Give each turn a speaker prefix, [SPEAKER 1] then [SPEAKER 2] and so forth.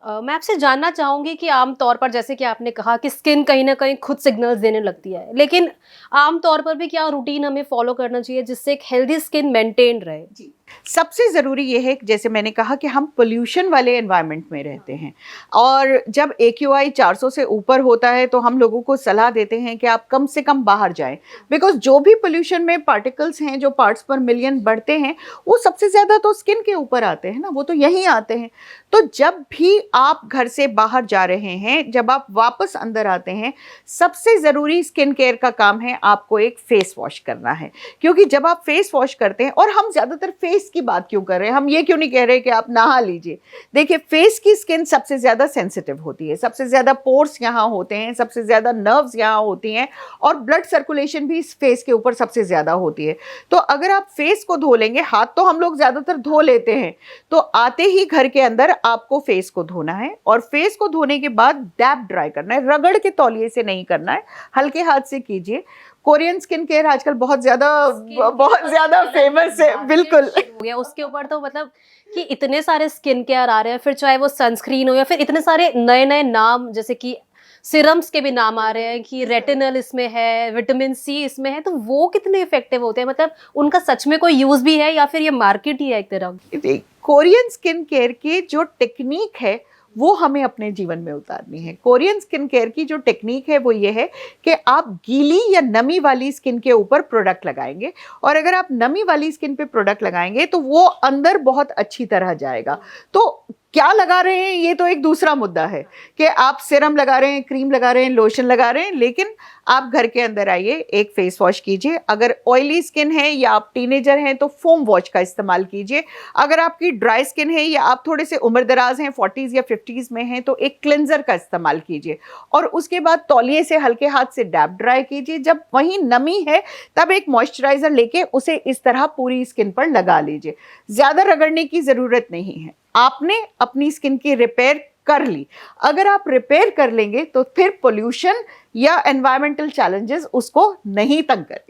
[SPEAKER 1] मैं आपसे जानना चाहूंगी कि आम तौर पर जैसे कि आपने कहा कि स्किन कहीं ना कहीं खुद सिग्नल्स देने लगती है, लेकिन आम तौर पर भी क्या रूटीन हमें फॉलो करना चाहिए जिससे एक हेल्दी स्किन मेंटेन रहे?
[SPEAKER 2] जी, सबसे ज़रूरी ये है कि जैसे मैंने कहा कि हम पोल्यूशन वाले एनवायरनमेंट में रहते हैं और जब एक्यूआई 400 से ऊपर होता है तो हम लोगों को सलाह देते हैं कि आप कम से कम बाहर जाएं, बिकॉज जो भी पोल्यूशन में पार्टिकल्स हैं, जो पार्ट्स पर मिलियन बढ़ते हैं, वो सबसे ज़्यादा तो स्किन के ऊपर आते हैं ना, वो तो यहीं आते हैं। तो जब भी आप घर से बाहर जा रहे हैं, जब आप वापस अंदर आते हैं, सबसे ज़रूरी स्किन केयर का काम है आपको एक फेस वॉश करना है। क्योंकि जब आप फेस वॉश करते हैं, और हम ज़्यादातर फेस की बात क्यों कर रहे हैं, हम ये क्यों नहीं कह रहे कि आप नहा लीजिए। देखिए, फेस की स्किन सबसे ज़्यादा सेंसिटिव होती है, सबसे ज़्यादा पोर्स यहाँ होते हैं, सबसे ज़्यादा नर्व्स यहाँ होती हैं और ब्लड सर्कुलेशन भी इस फेस के ऊपर सबसे ज़्यादा होती है। तो अगर आप फेस को धो लेंगे, हाथ तो हम लोग ज़्यादातर धो लेते हैं, तो आते ही घर के अंदर आपको फेस को धोना है और फेस को धोने के बाद डैप ड्राई करना है, रगड़ के तौलिए से नहीं करना है, हल्के हाथ से कीजिए। कोरियन स्किन केयर आजकल बहुत ज्यादा फेमस है, बिल्कुल।
[SPEAKER 1] हो गया उसके ऊपर तो मतलब कि इतने सारे स्किन केयर आ रहे हैं, फिर चाहे वो सनस्क्रीन हो या फिर इतने सारे नए नए नाम, जैसे कि सिरम्स के भी नाम आ रहे हैं कि रेटिनल इसमें है, विटामिन सी इसमें है, तो वो कितने इफेक्टिव होते हैं? मतलब उनका सच में कोई यूज भी है या फिर ये मार्केट ही है एक तरह की?
[SPEAKER 2] कोरियन स्किन केयर की जो टेक्निक है वो हमें अपने जीवन में उतारनी है। कोरियन स्किन केयर की जो टेक्निक है वो ये है कि आप गीली या नमी वाली स्किन के ऊपर प्रोडक्ट लगाएंगे, और अगर आप नमी वाली स्किन पे प्रोडक्ट लगाएंगे तो वो अंदर बहुत अच्छी तरह जाएगा। तो क्या लगा रहे हैं ये तो एक दूसरा मुद्दा है कि आप सीरम लगा रहे हैं, क्रीम लगा रहे हैं, लोशन लगा रहे हैं, लेकिन आप घर के अंदर आइए, एक फेस वॉश कीजिए। अगर ऑयली स्किन है या आप टीनेजर हैं तो फोम वॉश का इस्तेमाल कीजिए। अगर आपकी ड्राई स्किन है या आप थोड़े से उम्र दराज हैं, 40s या 50s में हैं, तो एक क्लेंजर का इस्तेमाल कीजिए और उसके बाद तौलिए से हल्के हाथ से डैप ड्राई कीजिए। जब वहीं नमी है तब एक मॉइस्चराइजर लेके उसे इस तरह पूरी स्किन पर लगा लीजिए। ज़्यादा रगड़ने की ज़रूरत नहीं है, आपने अपनी स्किन की रिपेयर कर ली। अगर आप रिपेयर कर लेंगे तो फिर पोल्यूशन या एनवायरमेंटल चैलेंजेस उसको नहीं तंग करेंगे।